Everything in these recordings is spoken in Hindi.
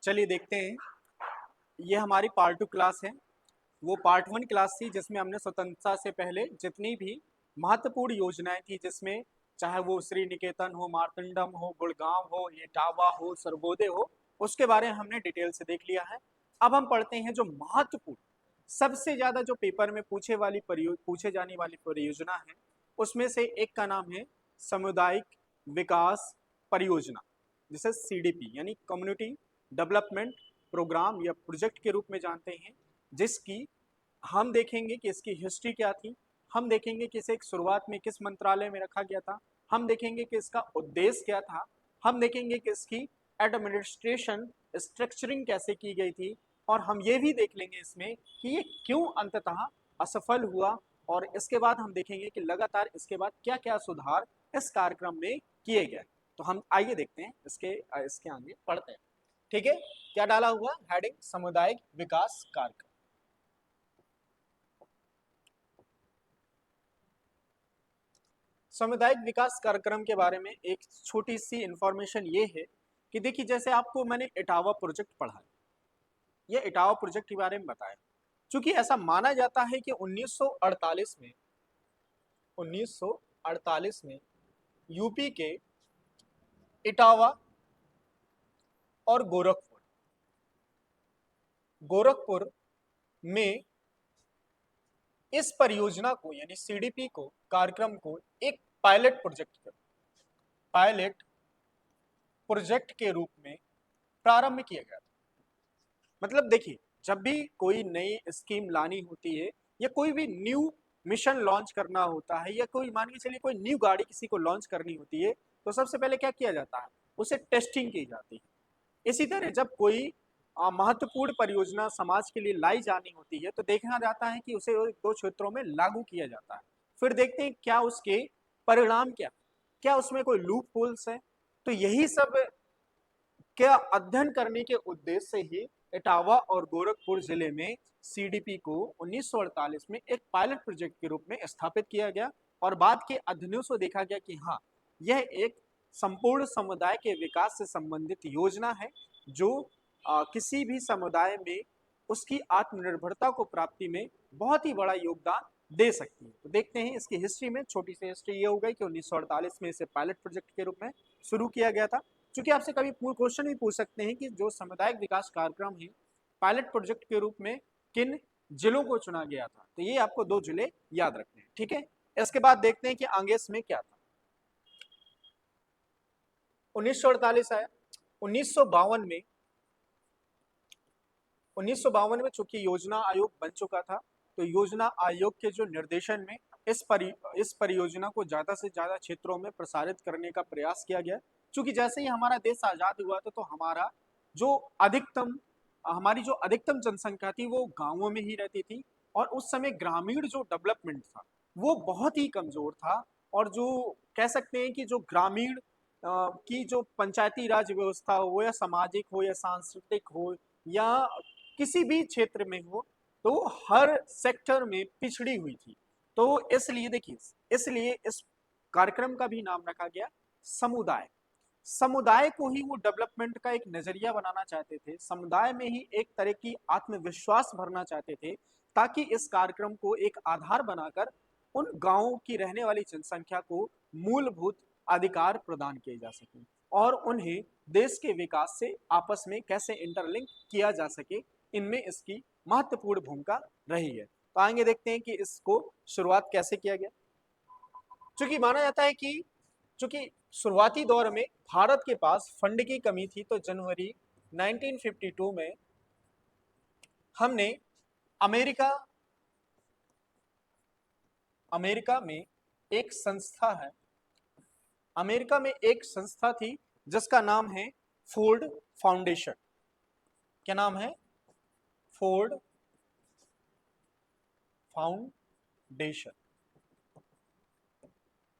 चलिए देखते हैं। ये हमारी पार्ट 2 क्लास है। वो पार्ट 1 क्लास थी जिसमें हमने स्वतंत्रता से पहले जितनी भी महत्वपूर्ण योजनाएं थी, जिसमें चाहे वो श्री निकेतन हो, मार्तंडम हो, गुड़गांव हो, इटावा हो, सर्वोदय हो, उसके बारे में हमने डिटेल से देख लिया है। अब हम पढ़ते हैं जो महत्वपूर्ण, सबसे ज्यादा जो पेपर में पूछे जाने वाली परियोजना है, उसमें से एक का नाम है सामुदायिक विकास परियोजना, जिसे सीडीपी यानी कम्युनिटी डेवलपमेंट प्रोग्राम या प्रोजेक्ट के रूप में जानते हैं। जिसकी हम देखेंगे कि इसकी हिस्ट्री क्या थी, हम देखेंगे कि इसे एक शुरुआत में किस मंत्रालय में रखा गया था, हम देखेंगे कि इसका उद्देश्य क्या था, हम देखेंगे कि इसकी एडमिनिस्ट्रेशन स्ट्रक्चरिंग कैसे की गई थी, और हम ये भी देख लेंगे इसमें कि ये क्यों अंततः असफल हुआ। और इसके बाद हम देखेंगे कि लगातार इसके बाद क्या क्या सुधार इस कार्यक्रम में किए गए। तो हम आइए देखते हैं इसके आगे पढ़ते हैं। ठीक है, क्या डाला हुआ हेडिंग, सामुदायिक विकास कार्यक्रम। सामुदायिक विकास कार्यक्रम के बारे में एक छोटी सी इंफॉर्मेशन ये है कि देखिए, जैसे आपको मैंने इटावा प्रोजेक्ट पढ़ा है, ये इटावा प्रोजेक्ट के बारे में बताया। क्योंकि ऐसा माना जाता है कि 1948 में यूपी के इटावा और गोरखपुर में इस परियोजना को यानी सीडीपी को, कार्यक्रम को एक पायलट प्रोजेक्ट के रूप में प्रारंभ किया गया था। मतलब देखिए, जब भी कोई नई स्कीम लानी होती है या कोई भी न्यू मिशन लॉन्च करना होता है, या कोई मान के चलिए कोई न्यू गाड़ी किसी को लॉन्च करनी होती है, तो सबसे पहले क्या किया जाता है, उसे टेस्टिंग की जाती है। इसी तरह जब कोई महत्वपूर्ण परियोजना समाज के लिए लाई जानी होती है, तो देखा जाता है कि उसे दो क्षेत्रों में लागू किया जाता है। फिर देखते हैं क्या उसके परिणाम क्या उसमें कोई लूप होल्स है। तो यही सब क्या अध्ययन करने के उद्देश्य से ही इटावा और गोरखपुर जिले में सीडीपी को 1948 में एक पायलट प्रोजेक्ट के रूप में स्थापित किया गया। और बाद के अध्ययनों से देखा गया कि हाँ, यह एक संपूर्ण समुदाय के विकास से संबंधित योजना है, जो किसी भी समुदाय में उसकी आत्मनिर्भरता को प्राप्ति में बहुत ही बड़ा योगदान दे सकती है। तो देखते हैं इसकी हिस्ट्री में, छोटी सी हिस्ट्री ये हो गई कि 1948 में इसे पायलट प्रोजेक्ट के रूप में शुरू किया गया था। क्योंकि आपसे कभी क्वेश्चन भी पूछ सकते हैं कि जो सामुदायिक विकास कार्यक्रम है, पायलट प्रोजेक्ट के रूप में किन जिलों को चुना गया था, तो ये आपको 2 जिले याद रखने हैं। ठीक है, इसके बाद देखते हैं कि आगे इसमें क्या था। 1948 आया। 1952 में 1952 में चूंकि योजना आयोग बन चुका था, तो योजना आयोग के जो निर्देशन में इस परियोजना को ज्यादा से ज्यादा क्षेत्रों में प्रसारित करने का प्रयास किया गया। क्योंकि जैसे ही हमारा देश आजाद हुआ था, तो जो अधिकतम हमारी जो अधिकतम जनसंख्या थी वो गांवों में ही रहती थी, और उस समय ग्रामीण जो डेवलपमेंट था वो बहुत ही कमजोर था। और जो कह सकते हैं कि जो ग्रामीण की जो पंचायती राज व्यवस्था हो, या सामाजिक हो, या सांस्कृतिक हो, या किसी भी क्षेत्र में हो, तो हर सेक्टर में पिछड़ी हुई थी। तो इसलिए देखिए, इसलिए इस कार्यक्रम का भी नाम रखा गया समुदाय। समुदाय को ही वो डेवलपमेंट का एक नजरिया बनाना चाहते थे, समुदाय में ही एक तरह की आत्मविश्वास भरना चाहते थे, ताकि इस कार्यक्रम को एक आधार बनाकर उन गांवों की रहने वाली जनसंख्या को मूलभूत अधिकार प्रदान किए जा सके, और उन्हें देश के विकास से आपस में कैसे इंटरलिंक किया जा सके, इनमें इसकी महत्वपूर्ण भूमिका रही है। तो आगे देखते हैं कि इसको शुरुआत कैसे किया गया। चूंकि माना जाता है कि चूंकि शुरुआती दौर में भारत के पास फंड की कमी थी, तो जनवरी 1952 में हमने अमेरिका अमेरिका में एक संस्था है, अमेरिका में एक संस्था थी जिसका नाम है फोर्ड फाउंडेशन। क्या नाम है? Ford foundation.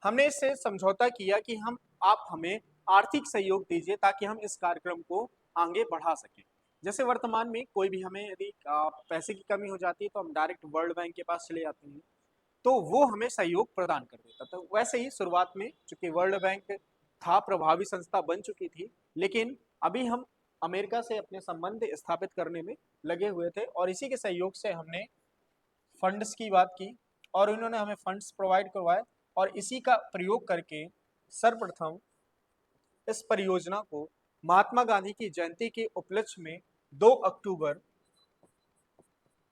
हमने इससे समझौता किया कि आप हमें आर्थिक सहयोग दीजिए, ताकि हम इस कार्यक्रम को आगे बढ़ा सकें। जैसे वर्तमान में कोई भी हमें यदि पैसे की कमी हो जाती है, तो हम डायरेक्ट वर्ल्ड बैंक के पास चले जाते हैं, तो वो हमें सहयोग प्रदान कर देता। तो वैसे ही शुरुआत में चूंकि वर्ल्ड बैंक था, प्रभावी संस्था बन चुकी थी, लेकिन अभी हम अमेरिका से अपने संबंध स्थापित करने में लगे हुए थे, और इसी के सहयोग से हमने फंड्स की बात की और इन्होंने हमें फंड्स प्रोवाइड करवाए, और इसी का प्रयोग करके सर्वप्रथम इस परियोजना को महात्मा गांधी की जयंती के उपलक्ष्य में 2 अक्टूबर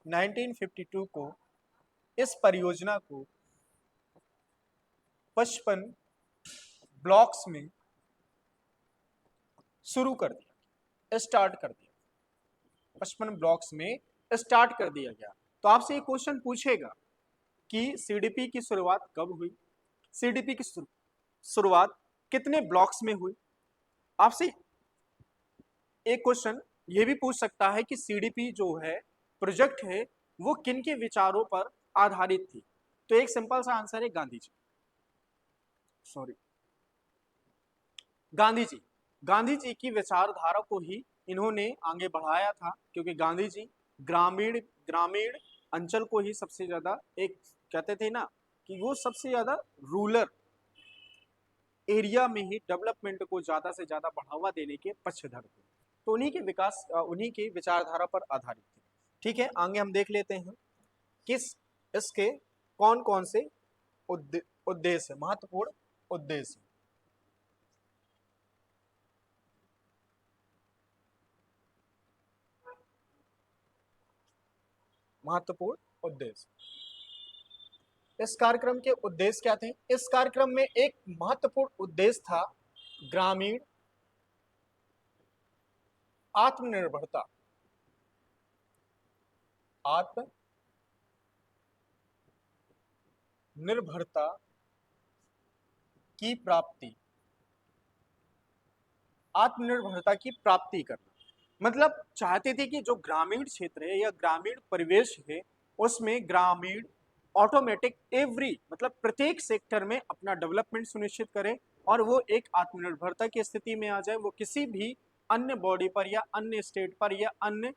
1952 को इस परियोजना को 55 ब्लॉक्स में शुरू कर दिया, स्टार्ट कर दिया। 55 ब्लॉक्स में स्टार्ट कर दिया गया। तो आपसे एक क्वेश्चन पूछेगा कि सीडीपी की शुरुआत कब हुई, सीडीपी की शुरुआत कितने ब्लॉक्स में हुई। आपसे एक क्वेश्चन ये भी पूछ सकता है कि सीडीपी जो है प्रोजेक्ट है वो किन के विचारों पर आधारित थी। तो एक सिंपल सा आंसर है गांधी जी, सॉरी गांधी जी। गांधी जी की विचारधारा को ही इन्होंने आगे बढ़ाया था, क्योंकि गांधी जी ग्रामीण ग्रामीण अंचल को ही सबसे ज्यादा एक कहते थे ना कि वो सबसे ज्यादा रूरल एरिया में ही डेवलपमेंट को ज्यादा से ज्यादा बढ़ावा देने के पक्षधर थे। तो उन्हीं के विकास उन्हीं की विचारधारा पर आधारित थे। ठीक है, आगे हम देख लेते हैं किस इसके कौन कौन से उद्देश्य महत्वपूर्ण उद्देश्य। महत्वपूर्ण उद्देश्य, इस कार्यक्रम के उद्देश्य क्या थे। इस कार्यक्रम में एक महत्वपूर्ण उद्देश्य था ग्रामीण आत्मनिर्भरता, आत्मनिर्भरता की प्राप्ति, आत्मनिर्भरता की प्राप्ति करना। मतलब चाहते थे कि जो ग्रामीण क्षेत्र है या ग्रामीण परिवेश है उसमें ग्रामीण ऑटोमेटिक एवरी मतलब प्रत्येक सेक्टर में अपना डेवलपमेंट सुनिश्चित करे और वो एक आत्मनिर्भरता की स्थिति में आ जाए। वो किसी भी अन्य बॉडी पर या अन्य स्टेट पर या अन्य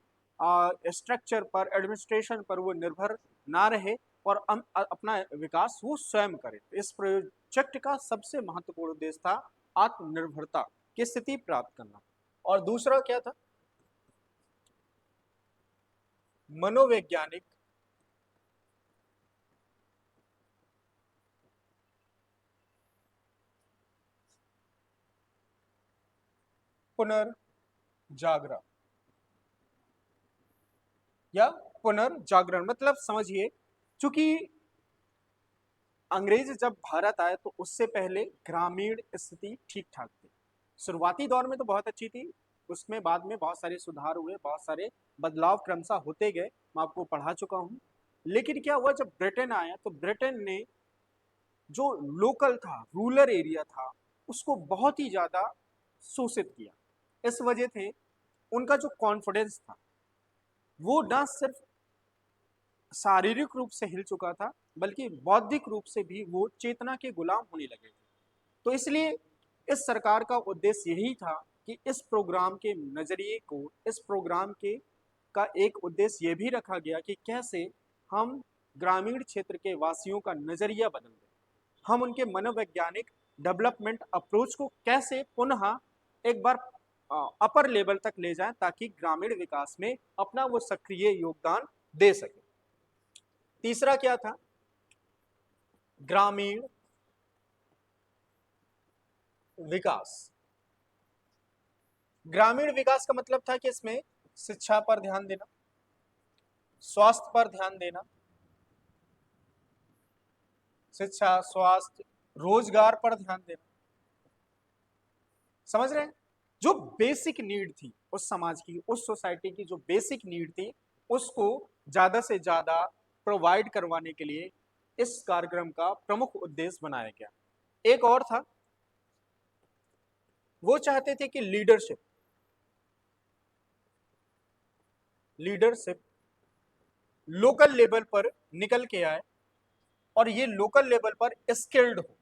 स्ट्रक्चर पर, एडमिनिस्ट्रेशन पर वो निर्भर ना रहे और अपना विकास वो स्वयं करे। इस प्रोजेक्ट का सबसे महत्वपूर्ण उद्देश्य था आत्मनिर्भरता की स्थिति प्राप्त करना। और दूसरा क्या था, मनोवैज्ञानिक पुनर्जागरण या पुनर्जागरण। मतलब समझिए, चूंकि अंग्रेज जब भारत आए तो उससे पहले ग्रामीण स्थिति ठीक ठाक थी। शुरुआती दौर में तो बहुत अच्छी थी, उसमें बाद में बहुत सारे सुधार हुए, बहुत सारे बदलाव क्रमशः होते गए, मैं आपको पढ़ा चुका हूं। लेकिन क्या हुआ, जब ब्रिटेन आया तो ब्रिटेन ने जो लोकल था, रूरल एरिया था, उसको बहुत ही ज्यादा शोषित किया। इस वजह से उनका जो कॉन्फिडेंस था वो न सिर्फ शारीरिक रूप से हिल चुका था बल्कि बौद्धिक रूप से भी वो चेतना के गुलाम होने लगे थे। तो इसलिए इस सरकार का उद्देश्य यही था कि इस प्रोग्राम के नजरिए को, इस प्रोग्राम के का एक उद्देश्य ये भी रखा गया कि कैसे हम ग्रामीण क्षेत्र के वासियों का नजरिया बदल दें, हम उनके मनोवैज्ञानिक डेवलपमेंट अप्रोच को कैसे पुनः एक बार अपर लेवल तक ले जाएं ताकि ग्रामीण विकास में अपना वो सक्रिय योगदान दे सके। तीसरा क्या था, ग्रामीण विकास। ग्रामीण विकास का मतलब था कि इसमें शिक्षा पर ध्यान देना, स्वास्थ्य पर ध्यान देना, शिक्षा, स्वास्थ्य, रोजगार पर ध्यान देना। समझ रहे हैं, जो बेसिक नीड थी उस समाज की, उस सोसाइटी की जो बेसिक नीड थी उसको ज्यादा से ज्यादा प्रोवाइड करवाने के लिए इस कार्यक्रम का प्रमुख उद्देश्य बनाया गया। एक और था, वो चाहते थे कि लीडरशिप लोकल लेवल पर निकल के आए और ये लोकल लेवल पर स्किल्ड हो।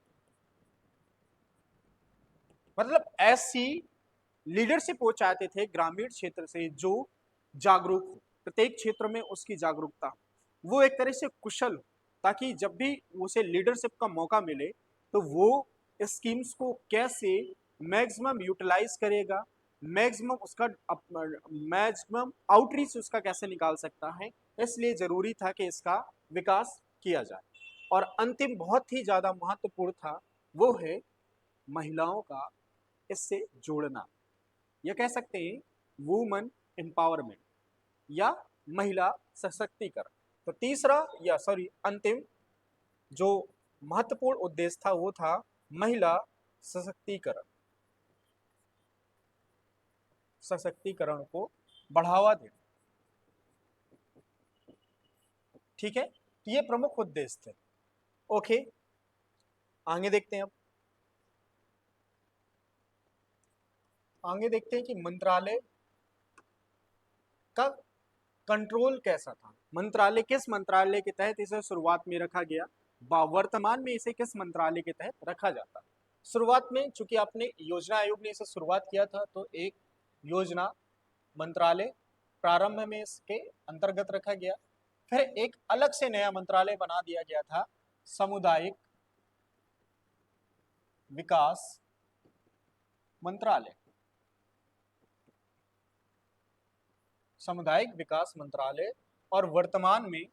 मतलब ऐसी लीडरशिप वो चाहते थे ग्रामीण क्षेत्र से जो जागरूक हो, प्रत्येक क्षेत्र में उसकी जागरूकता, वो एक तरह से कुशल हो, ताकि जब भी उसे लीडरशिप का मौका मिले तो वो स्कीम्स को कैसे मैक्सिमम यूटिलाइज करेगा, मैक्सिमम उसका मैक्सिमम आउटरीच उसका कैसे निकाल सकता है, इसलिए जरूरी था कि इसका विकास किया जाए। और अंतिम बहुत ही ज्यादा महत्वपूर्ण था, वो है महिलाओं का इससे जोड़ना, या कह सकते हैं वुमन एम्पावरमेंट या महिला सशक्तिकरण। तो तीसरा या सॉरी अंतिम जो महत्वपूर्ण उद्देश्य था वो था महिला सशक्तिकरण, सशक्तिकरण को बढ़ावा देना। ठीक है, तो ये प्रमुख उद्देश्य थे। ओके, आगे देखते हैं। अब आगे देखते हैं कि मंत्रालय का कंट्रोल कैसा था। मंत्रालय, किस मंत्रालय के तहत इसे शुरुआत में रखा गया, वर्तमान में इसे किस मंत्रालय के तहत रखा जाता। शुरुआत में चूंकि आपने योजना आयोग ने इसे शुरुआत किया था, तो एक योजना मंत्रालय प्रारंभ में इसके अंतर्गत रखा गया। फिर एक अलग से नया मंत्रालय बना दिया गया था, सामुदायिक विकास मंत्रालय। सामुदायिक विकास मंत्रालय, और वर्तमान में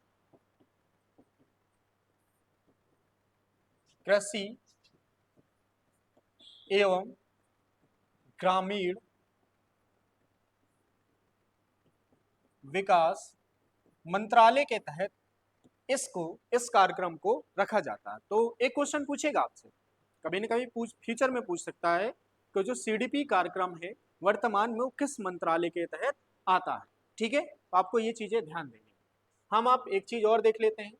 कृषि एवं ग्रामीण विकास मंत्रालय के तहत इस कार्यक्रम को रखा जाता है। तो एक क्वेश्चन पूछेगा आपसे, कभी न कभी फ्यूचर में पूछ सकता है कि जो सीडीपी कार्यक्रम है वर्तमान में वो किस मंत्रालय के तहत आता है। ठीक है, तो आपको ये चीजें ध्यान देनी। हम आप एक चीज और देख लेते हैं,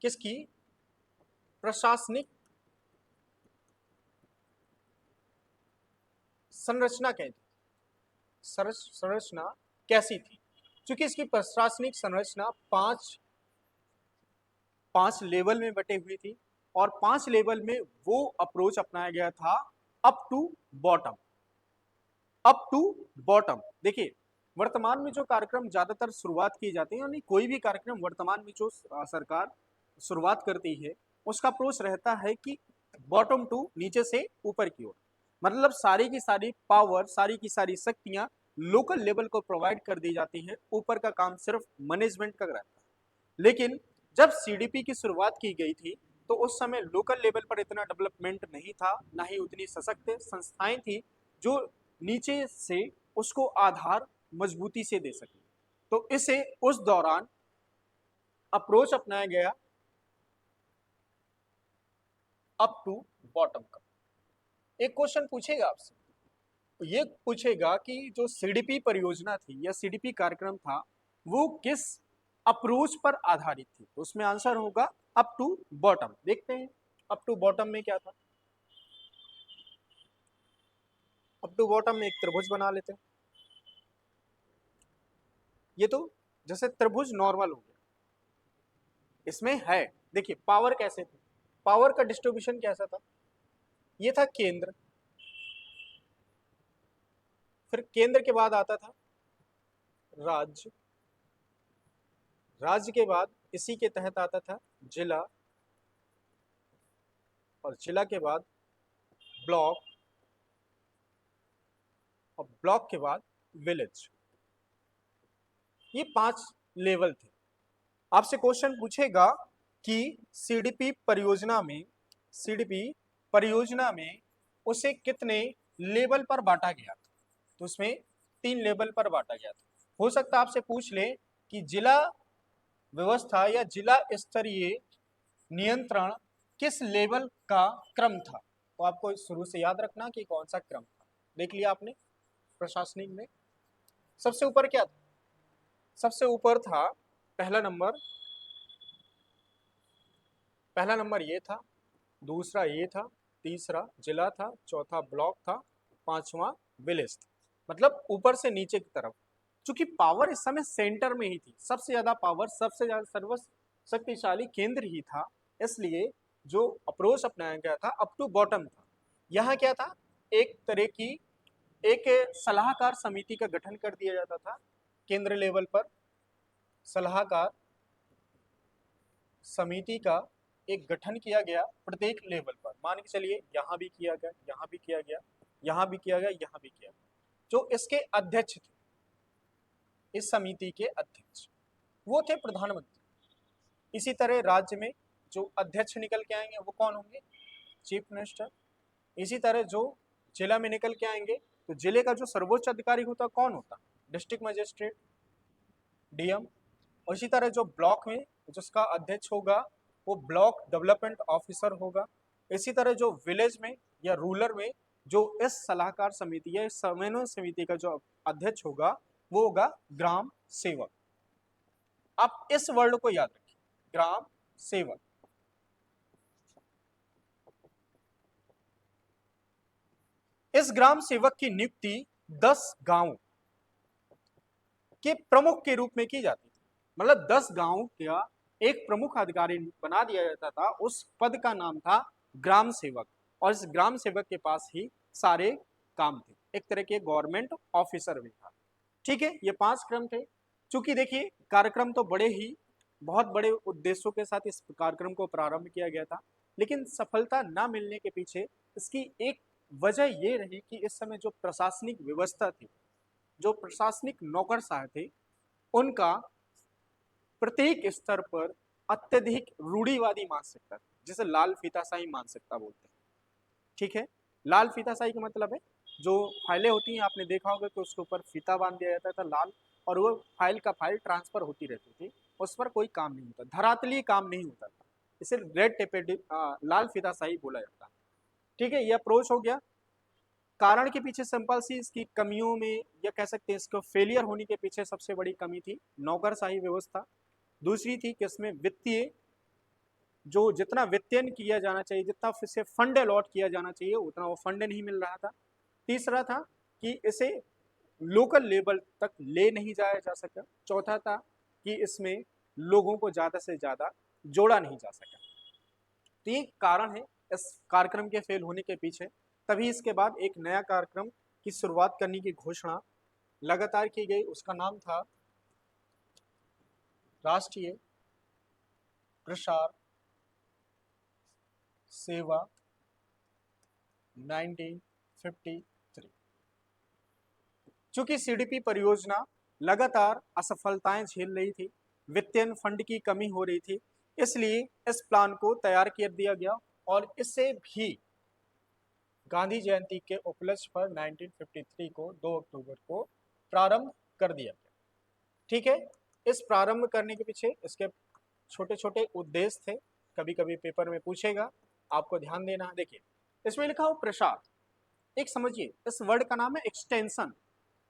किसकी प्रशासनिक संरचना कैसी, संरचना कैसी थी। क्योंकि इसकी प्रशासनिक संरचना पांच लेवल में बटे हुई थी, और 5 लेवल में वो अप्रोच अपनाया गया था up to bottom. Up to bottom, देखिए वर्तमान में जो कार्यक्रम ज्यादातर शुरुआत की जाती है, यानी कोई भी कार्यक्रम वर्तमान में जो सरकार शुरुआत करती है, उसका अप्रोच रहता है कि बॉटम टू, नीचे से ऊपर की ओर। मतलब सारी की सारी पावर, सारी की सारी शक्तियां लोकल लेवल को प्रोवाइड कर दी जाती है, ऊपर का काम सिर्फ मैनेजमेंट का रहता है। लेकिन जब सीडीपी की शुरुआत की गई थी, तो उस समय लोकल लेवल पर इतना डेवलपमेंट नहीं था, ना ही उतनी सशक्त संस्थाएं थी जो नीचे से उसको आधार मजबूती से दे सके। तो इसे उस दौरान अप्रोच अपनाया गया अप टू बॉटम का। एक क्वेश्चन पूछेगा आपसे, तो ये पूछेगा कि जो सीडीपी परियोजना थी या सीडीपी कार्यक्रम था, वो किस अप्रोच पर आधारित थी। तो उसमें आंसर होगा अप टू बॉटम। देखते हैं अप टू बॉटम में क्या था। अप टू बॉटम में एक त्रिभुज बना लेते हैं। ये तो जैसे त्रिभुज नॉर्मल हो गया, इसमें है, देखिए पावर कैसे थे, पावर का डिस्ट्रीब्यूशन कैसा था। ये था केंद्र, फिर केंद्र के बाद आता था राज्य, राज्य के बाद इसी के तहत आता था जिला, और जिला के बाद ब्लॉक, और ब्लॉक के बाद विलेज। ये 5 लेवल थे। आपसे क्वेश्चन पूछेगा कि सीडीपी परियोजना में उसे कितने लेवल पर बांटा गया था। तो उसमें 3 लेवल पर बांटा गया था। हो सकता है आपसे पूछ ले कि जिला व्यवस्था या जिला स्तरीय नियंत्रण किस लेवल का क्रम था। तो आपको शुरू से याद रखना कि कौन सा क्रम था। देख लिया आपने, प्रशासनिक में सबसे ऊपर क्या था, सबसे ऊपर था पहला नंबर ये था, दूसरा ये था, तीसरा जिला था, चौथा ब्लॉक था, पांचवा विलेज था। मतलब ऊपर से नीचे की तरफ। चूंकि पावर इस समय सेंटर में ही थी, सबसे ज्यादा पावर, सबसे ज्यादा सर्वशक्तिशाली केंद्र ही था, इसलिए जो अप्रोच अपनाया गया था अप टू बॉटम था। यहाँ क्या था, एक तरह की एक सलाहकार समिति का गठन कर दिया जाता था केंद्र लेवल पर। सलाहकार समिति का एक गठन किया गया प्रत्येक लेवल पर। मान के चलिए यहाँ भी किया गया, यहाँ भी किया गया, यहाँ भी किया गया, यहाँ भी किया गया। जो इसके अध्यक्ष थे, इस समिति के अध्यक्ष, वो थे प्रधानमंत्री। इसी तरह राज्य में जो अध्यक्ष निकल के आएंगे वो कौन होंगे? Chief minister. इसी तरह जो जिला में निकल के आएंगे तो जिले का जो सर्वोच्च अधिकारी होता कौन होता? District magistrate, DM. और इसी तरह जो ब्लॉक में जिसका अध्यक्ष होगा वो ब्लॉक डेवलपमेंट ऑफिसर होगा। इसी तरह जो विलेज में या रूरल में जो इस सलाहकार समिति या इस समन्वय समिति का जो अध्यक्ष होगा वो होगा ग्राम सेवक। आप इस वर्ड को याद रखिए, ग्राम सेवक। इस ग्राम सेवक की नियुक्ति 10 गांव के प्रमुख के रूप में की जाती थी। मतलब 10 गांव का एक प्रमुख अधिकारी बना दिया जाता था, उस पद का नाम था ग्राम सेवक। और इस ग्राम सेवक के पास ही सारे काम थे, एक तरह के गवर्नमेंट ऑफिसर भी था। ठीक है, ये 5 क्रम थे। चूंकि देखिए कार्यक्रम तो बहुत बड़े उद्देश्यों के साथ इस कार्यक्रम को प्रारंभ किया गया था, लेकिन सफलता न मिलने के पीछे इसकी एक वजह ये रही कि इस समय जो प्रशासनिक व्यवस्था थी, जो प्रशासनिक नौकरशाह थे, उनका प्रत्येक स्तर पर अत्यधिक रूढ़िवादी मानसिकता, जिसे लाल फीताशाही मानसिकता बोलते हैं। ठीक है, लाल फीताशाही का मतलब है जो फाइलें होती हैं, आपने देखा होगा कि उसके ऊपर फीता बांध दिया जाता था लाल, और वो फाइल ट्रांसफर होती रहती थी, उस पर कोई काम नहीं होता, धरातलीय काम नहीं होता था, इसे रेड टेपेड लाल फीताशाही बोला जाता है। ठीक है, ये अप्रोच हो गया। कारण के पीछे सिंपल सी इसकी कमियों में या कह सकते हैं इसको फेलियर होने के पीछे सबसे बड़ी कमी थी नौकरशाही व्यवस्था। दूसरी थी कि इसमें वित्तीय जो जितना वित्तीयन किया जाना चाहिए, जितना इसे फंड अलॉट किया जाना चाहिए उतना वो फंड नहीं मिल रहा था। तीसरा था कि इसे लोकल लेवल तक ले नहीं जाया जा सका। चौथा था कि इसमें लोगों को ज़्यादा से ज़्यादा जोड़ा नहीं जा सका। तो ये कारण है इस कार्यक्रम के फेल होने के पीछे। तभी इसके बाद एक नया कार्यक्रम की शुरुआत करने की घोषणा लगातार की गई, उसका नाम था राष्ट्रीय प्रसार सेवा 1953। चूंकि सीडीपी परियोजना लगातार असफलताएं झेल रही थी, वित्तीय फंड की कमी हो रही थी, इसलिए इस प्लान को तैयार कर दिया गया और इसे भी गांधी जयंती के उपलक्ष्य पर 1953 को 2 अक्टूबर को प्रारंभ कर दिया गया। ठीक है, इस प्रारंभ करने के पीछे इसके छोटे छोटे उद्देश्य थे, कभी कभी पेपर में पूछेगा, आपको ध्यान देना है। देखिए इसमें लिखा हो प्रसार, एक समझिए इस वर्ड का नाम है एक्सटेंशन,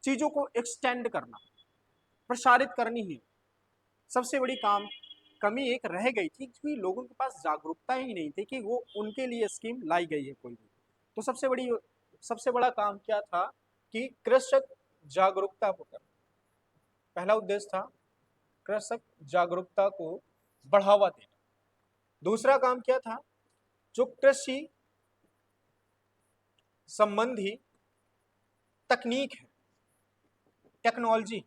चीजों को एक्सटेंड करना, प्रसारित करनी है। सबसे बड़ी कमी एक रह गई थी कि लोगों के पास जागरूकता ही नहीं थी कि वो उनके लिए स्कीम लाई गई है कोई भी। तो सबसे बड़ा काम क्या था कि कृषक जागरूकता को करना, पहला उद्देश्य था कृषक जागरूकता को बढ़ावा देना। दूसरा काम क्या था, जो कृषि संबंधी तकनीक है, टेक्नोलॉजी,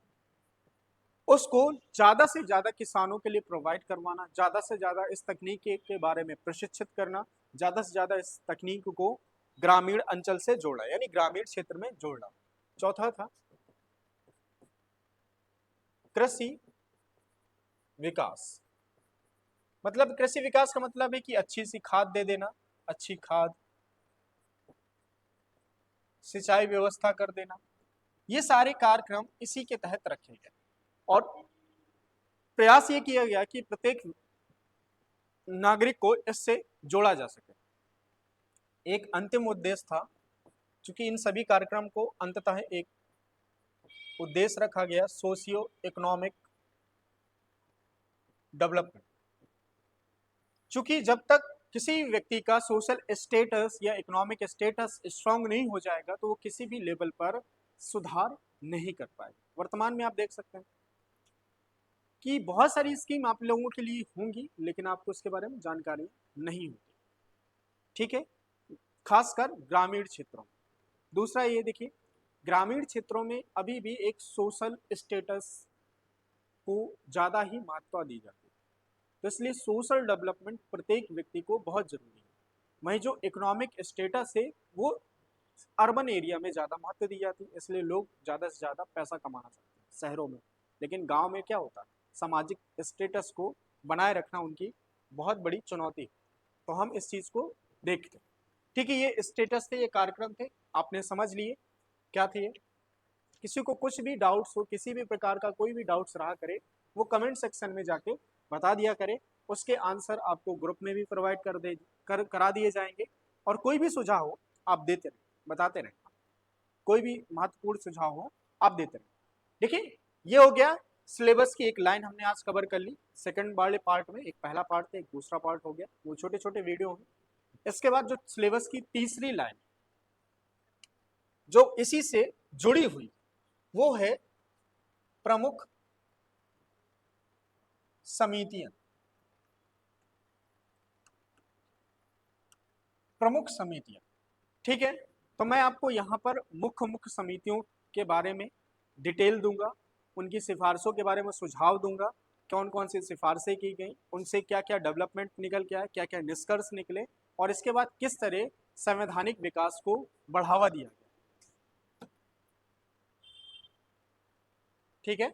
उसको ज्यादा से ज्यादा किसानों के लिए प्रोवाइड करवाना, ज्यादा से ज्यादा इस तकनीक के बारे में प्रशिक्षित करना, ज्यादा से ज्यादा इस तकनीक को ग्रामीण अंचल से जोड़ना, यानी ग्रामीण क्षेत्र में जोड़ना। चौथा था कृषि विकास। मतलब कृषि विकास का मतलब है कि अच्छी सी खाद दे देना, अच्छी खाद, सिंचाई व्यवस्था कर देना। ये सारे कार्यक्रम इसी के तहत रखे गए और प्रयास ये किया गया कि प्रत्येक नागरिक को इससे जोड़ा जा सके। एक अंतिम उद्देश्य था, क्योंकि इन सभी कार्यक्रम को अंततः एक उद्देश्य रखा गया, सोशियो इकोनॉमिक डेवलपमेंट। चूंकि जब तक किसी व्यक्ति का सोशल स्टेटस या इकोनॉमिक स्टेटस स्ट्रांग नहीं हो जाएगा तो वो किसी भी लेवल पर सुधार नहीं कर पाएगा। वर्तमान में आप देख सकते हैं कि बहुत सारी स्कीम आप लोगों के लिए होंगी, लेकिन आपको इसके बारे में जानकारी नहीं होती। ठीक है, खासकर ग्रामीण क्षेत्रों में। दूसरा ये देखिए, ग्रामीण क्षेत्रों में अभी भी एक सोशल स्टेटस को ज़्यादा ही महत्व दी जाती है, तो इसलिए सोशल डेवलपमेंट प्रत्येक व्यक्ति को बहुत जरूरी है। वहीं जो इकोनॉमिक स्टेटस है वो अर्बन एरिया में ज़्यादा महत्व दी जाती है, इसलिए लोग ज़्यादा से ज़्यादा पैसा कमाना चाहते हैं शहरों में। लेकिन गांव में क्या होता है, सामाजिक स्टेटस को बनाए रखना उनकी बहुत बड़ी चुनौती है। तो हम इस चीज़ को देखते हैं। ठीक है, ये स्टेटस थे, ये कार्यक्रम थे, आपने समझ लिए क्या थे ये। किसी को कुछ भी डाउट्स हो, किसी भी प्रकार का कोई भी डाउट्स रहा करे, वो कमेंट सेक्शन में जाके बता दिया करे, उसके आंसर आपको ग्रुप में भी प्रोवाइड करा दिए जाएंगे। और कोई भी सुझाव हो आप देते रहें, बताते रहें, कोई भी महत्वपूर्ण सुझाव हो आप देते रहें। देखिए, ये हो गया सिलेबस की एक लाइन हमने आज कवर कर ली। सेकंड वाले पार्ट में एक पहला पार्ट था, एक दूसरा पार्ट हो गया, वो छोटे छोटे वीडियो हैं। इसके बाद जो सिलेबस की तीसरी लाइन जो इसी से जुड़ी हुई, वो है प्रमुख समितियां। प्रमुख समितियां, ठीक है। तो मैं आपको यहाँ पर मुख्य मुख्य समितियों के बारे में डिटेल दूंगा, उनकी सिफारिशों के बारे में सुझाव दूंगा, कौन कौन सी सिफारिशें की गई, उनसे क्या क्या डेवलपमेंट निकल के आया, क्या क्या निष्कर्ष निकले, और इसके बाद किस तरह संवैधानिक विकास को बढ़ावा दिया गया। ठीक है।